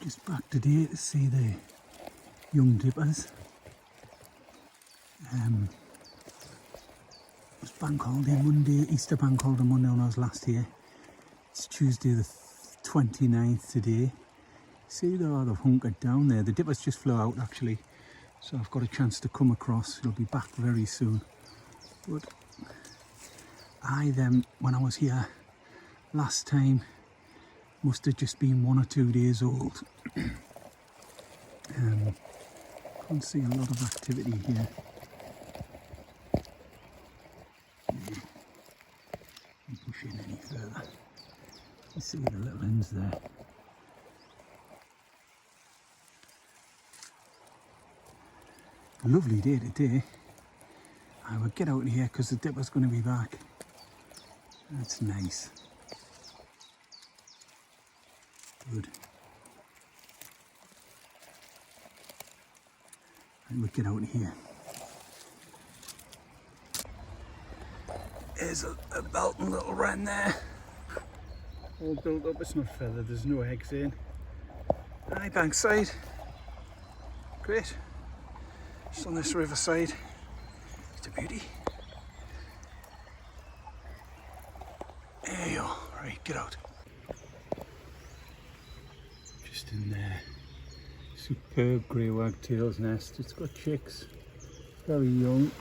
Just back today to see the young dippers. It was bank holiday Monday, Easter bank holiday Monday when I was last here. It's Tuesday the 29th today. See they've hunkered down there. The dippers just flew out actually, so I've got a chance to come across. It'll be back very soon. But when I was here last time, must have just been 1 or 2 days old. Can't see a lot of activity here. Can't push in any further. You see the little ends there. A lovely day today. I will get out of here because the dipper's going to be back. That's nice. Good. I will get out of here. There's a belting little wren there. All built up, it's not feathered, there's no eggs in. Aye, bankside. Great. Just on this riverside. It's a beauty. There you go. Right, get out. Just in there. Superb grey wagtail's nest. It's got chicks. Very young.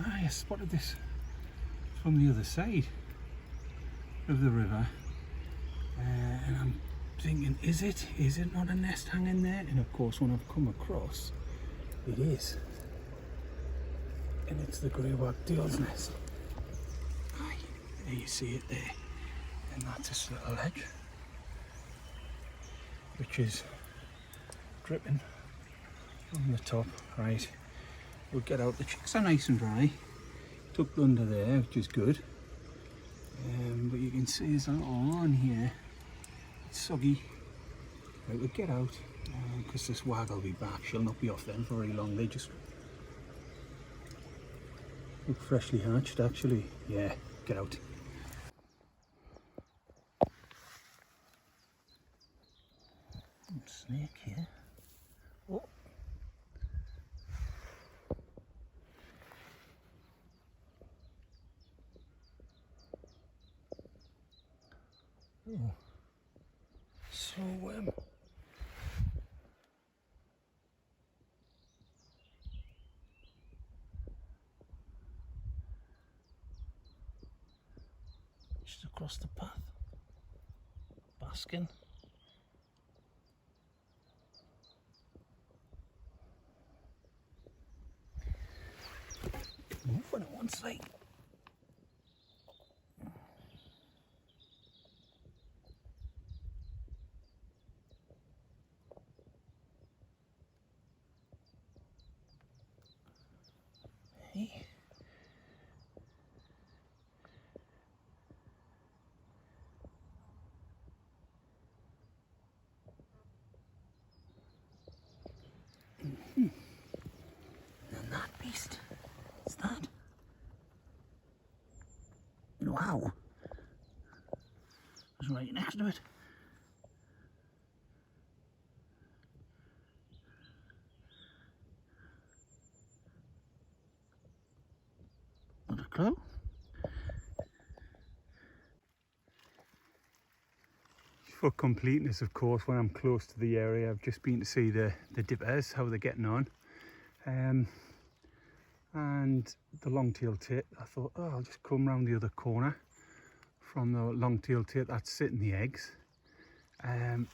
I spotted this from the other side of the river. And I'm thinking, is it not a nest hanging there? And of course when I've come across, it is. And it's the grey wagtail's nest. Aye, there you see it there. And that's this little ledge, which is dripping from the top. Right, we'll get out. The chicks are nice and dry, tucked under there, which is good. But you can see there's a little lawn here. It's soggy. Right, we'll get out because this wag will be back. She'll not be off then for very long. They just look freshly hatched actually. Yeah, get out. Snake here. Oh. Oh. So just across the path, basking. Moving at one side. Hey. And that beast, what's that? Wow, I was right next to it. Not a clue. For completeness, of course, when I'm close to the area, I've just been to see the dippers, how they're getting on. And the longtail tit, I thought, oh, I'll just come round the other corner from the longtail tit that's sitting the eggs. And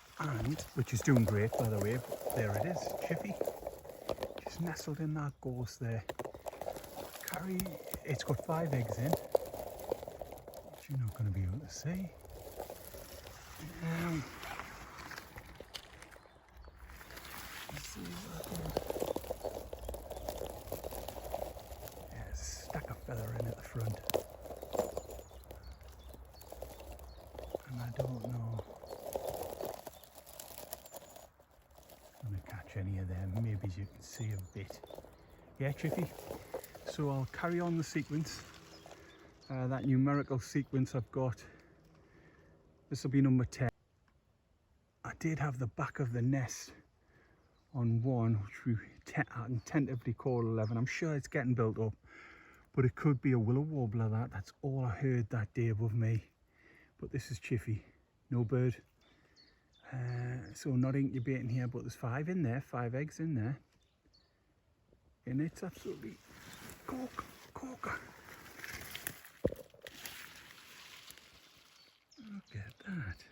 which is doing great, by the way. There it is, Chiffy, just nestled in that gorse there. It's got 5 eggs in, which you're not going to be able to see. Let's see there's a stack of feather in at the front, and I don't know if I'm going to catch any of them. Maybe as you can see a bit. Yeah, Chiffy. So I'll carry on the sequence, that numerical sequence I've got. This will be number 10. I did have the back of the nest on one, which we I can tentatively call 11. I'm sure it's getting built up, but it could be a willow warbler. That's all I heard that day above me. But this is Chiffy, no bird. So not incubating here, but there's 5 in there, 5 eggs in there. And it's absolutely corker. Look at that.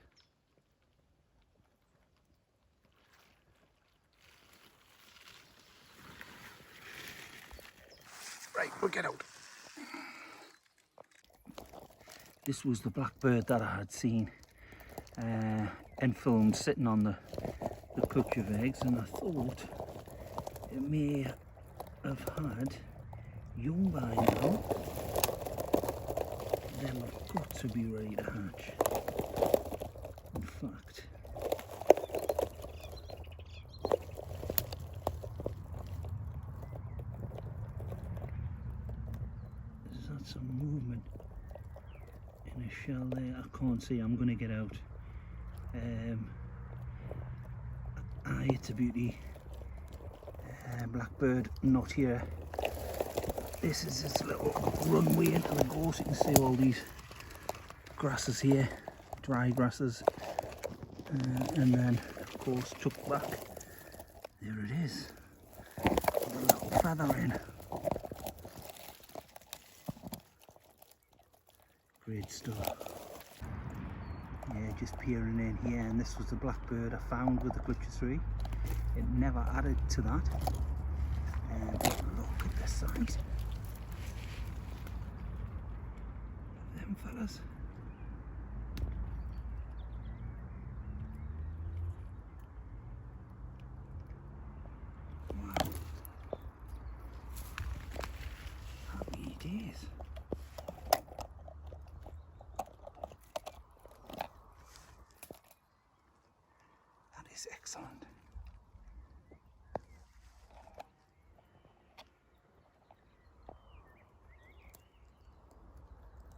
Right, we'll get out. This was the blackbird that I had seen and filmed sitting on the clutch of eggs, and I thought it may have had young by now. Them have got to be ready to hatch. In fact, there's not some movement in a shell there. I can't see. I'm going to get out. It's a beauty. Blackbird not here. This is its little runway into the gorse. You can see all these grasses here, dry grasses, and then of course tucked back, there it is, with a little feather in. Great stuff. Yeah, just peering in here, and this was the blackbird I found with the clutcher tree. It never added to that. And look at the size of them fellas. Wow. Happy days. That is excellent.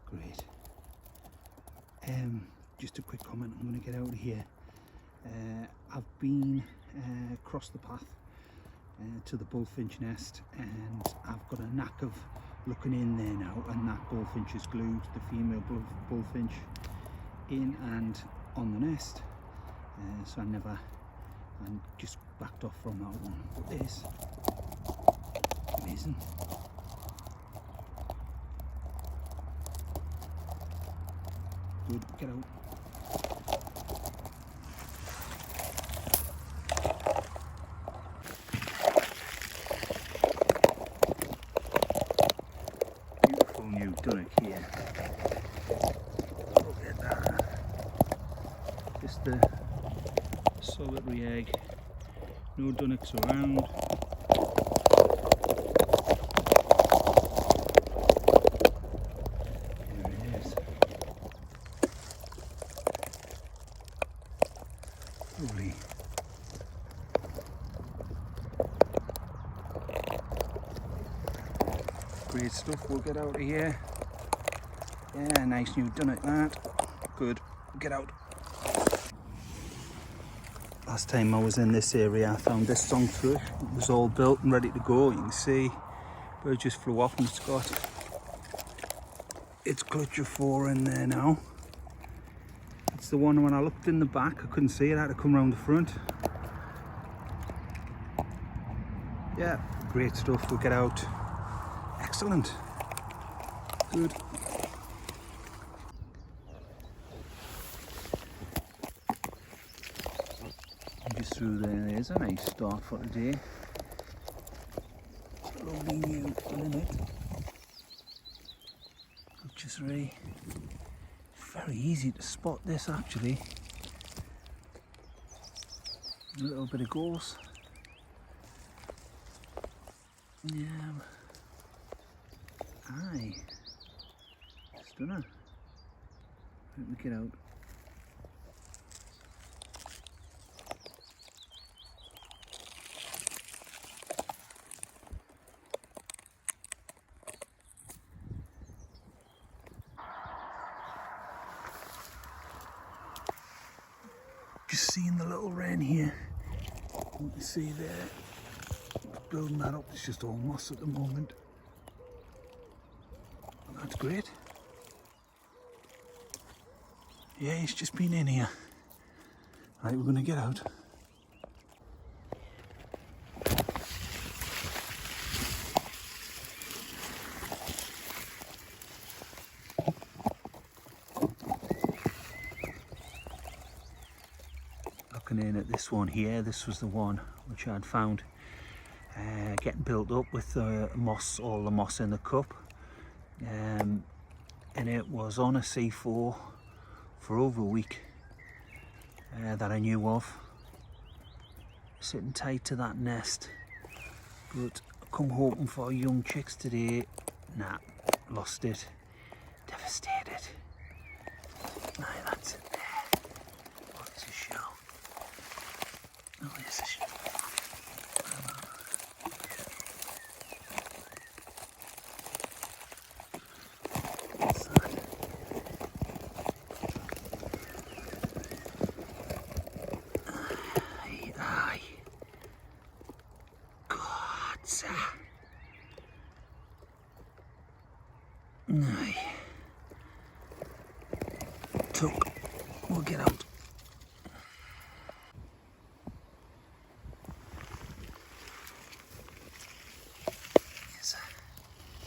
Great. Just a quick comment, I'm going to get out of here. I've been across the path to the bullfinch nest, and I've got a knack of looking in there now, and that bullfinch is glued, the female bullfinch, in and on the nest. So I just backed off from that one. But this, amazing. Good, get out. Beautiful new dunnock here. Look at that. Just a solitary egg. No dunnocks around. Lovely. Great stuff, we'll get out of here. Yeah, nice new dunnock that. Good, get out. Last time I was in this area I found this song thrush. It was all built and ready to go. You can see bird just flew off, and it's got its clutch of 4 in there now. It's the one when I looked in the back, I couldn't see it, I had to come around the front. Yeah, great stuff, we'll get out. Excellent. Good. Just through there's a nice start for today. Lovely new linnet. Just really very easy to spot this actually. A little bit of gorse. Yeah. Aye. Stunner. Let me get out. Just seeing the little wren here. You can see there, building that up. It's just all moss at the moment. That's great. Yeah, he's just been in here. Right, we're going to get out. Looking in at this one here, this was the one which I'd found getting built up with the moss, all the moss in the cup. And it was on a C4 for over a week that I knew of, sitting tight to that nest. But I come hoping for young chicks today. Nah, lost it, devastated. Aye, that's it there. What's a shell? Oh, there's a shell. Aye. Tuck. We'll get out. There's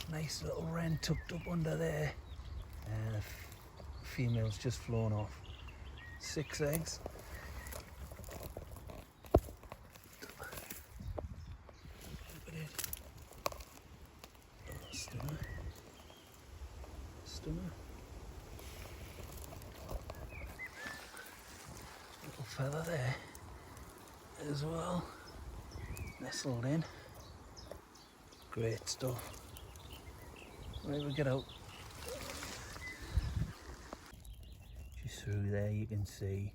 a nice little wren tucked up under there. And the female's just flown off. 6 eggs. Look at it. Oh, stunner. Stunner. Little feather there as well, nestled in. Great stuff. Right, we get out. Just through there you can see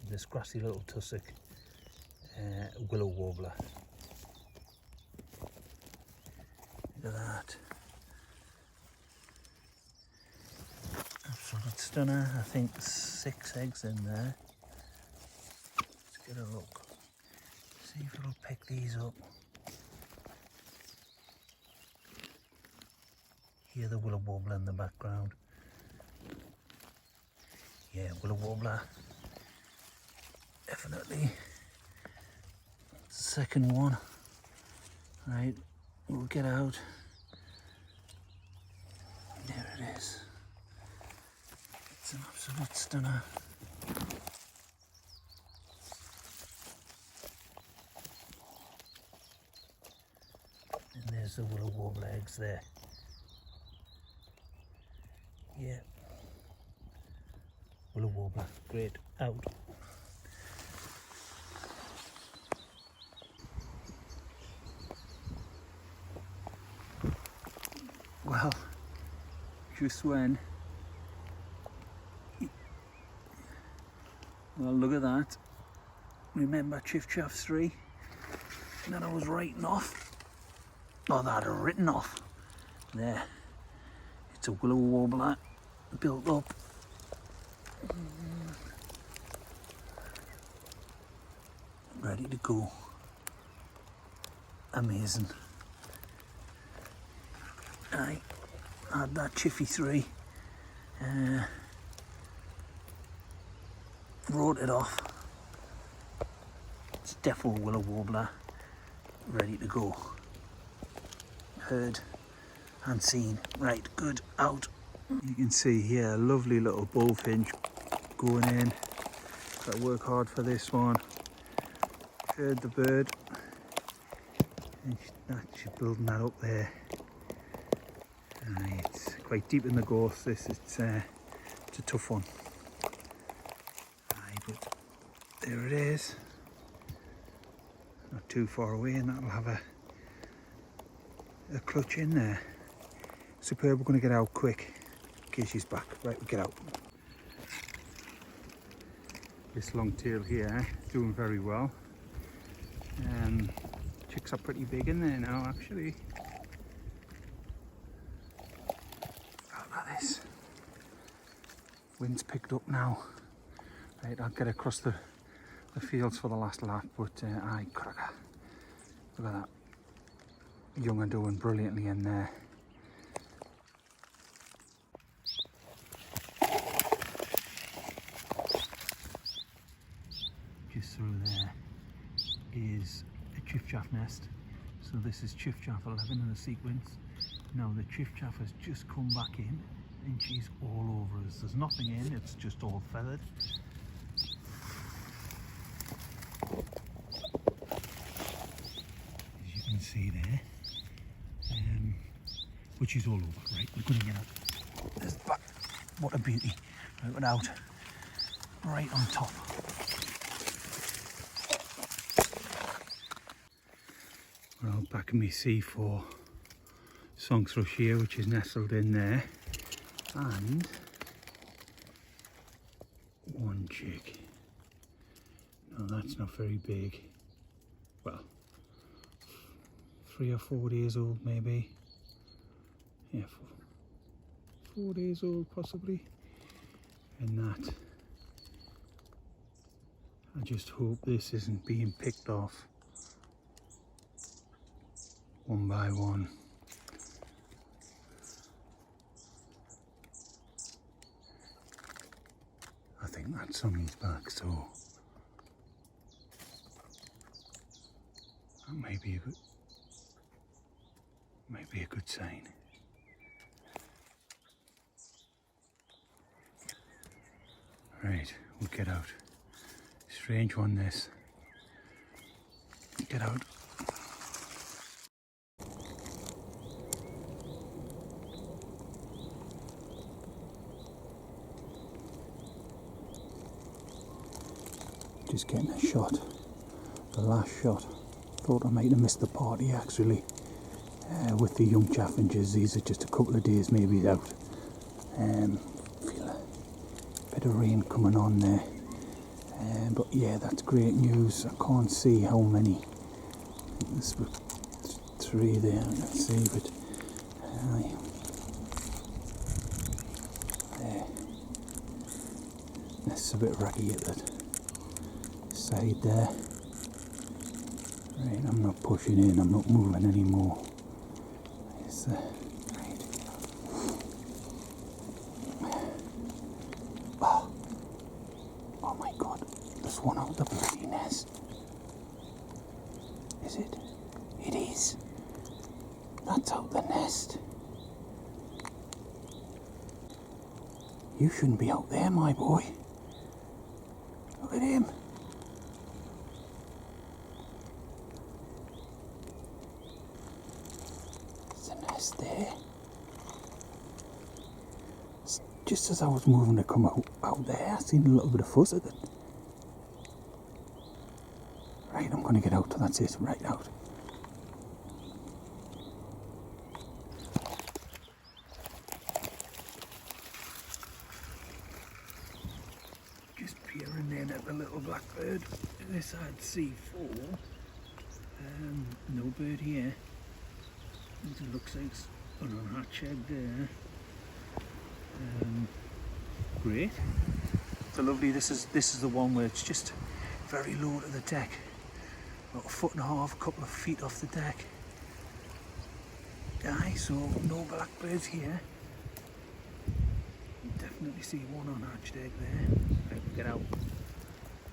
this grassy little tussock willow warbler. Look at that. Absolute stunner. I think 6 eggs in there. Let's get a look. See if it'll pick these up. Hear the willow warbler in the background. Yeah, willow warbler. Definitely. Second one. Right, we'll get out. There it is. It's an absolute stunner. And there's the willow warbler eggs there. Yeah. Willow warbler, great, out. Well, just when, well, look at that. Remember Chiffchaff 3 that I was writing off? Oh, that I'd written off. There, it's a willow warbler built up. Ready to go. Amazing. I had that Chiffy 3, wrote it off. It's definitely willow warbler, ready to go. Heard and seen. Right, good, out. You can see here a lovely little bullfinch going in. Got to work hard for this one. Heard the bird, and she's building that up there. It's quite deep in the gorse. This it's a tough one. But there it is. Not too far away, and that'll have a clutch in there. Superb. We're going to get out quick in case she's back. Right, we get out. This longtail here doing very well. Chicks are pretty big in there now, actually. Look at this. Wind's picked up now. Right, I'll get across the fields for the last lap, but aye, cracker. Look at that. Young are doing brilliantly in there. Just through there is a Chiffchaff nest. So this is Chiffchaff 11 in the sequence. Now the Chiffchaff has just come back in and she's all over us. There's nothing in, it's just all feathered. As you can see there. But she's all over, right? We're going to get out. There's back. What a beauty. Right, we're out. Right on top. We're out back in my C4 song thrush here, which is nestled in there. And one chick. No, that's not very big. Well, 3 or 4 days old maybe. Yeah, 4 days old possibly. And that, I just hope this isn't being picked off one by one. I think that's on his back, so that might be a good sign. Right, we'll get out. Strange one this. Get out. Just getting a shot. The last shot. Thought I might have missed the party actually. With the young chaffinches, these are just a couple of days maybe out. Feel a bit of rain coming on there. But yeah, that's great news. I can't see how many. There's 3 there, let's see, but there. That's a bit raggy at that side there. Right, I'm not pushing in, I'm not moving anymore. It's the right. Oh my god, there's one out the bloody nest. Is it? It is. That's out the nest. You shouldn't be out there, my boy. Look at him. There's a nest there. Just as I was moving to come out there, I seen a little bit of fuzz at it. Right, I'm going to get out. That's it, right out. Just peering in at the little blackbird. This had C4. No bird here. It looks like it's an unhatched egg there. Great. So lovely. This is the one where it's just very low to the deck. About 1.5 foot, a couple of feet off the deck. Aye, so no blackbirds here. You definitely see one unhatched egg there. Right, get out.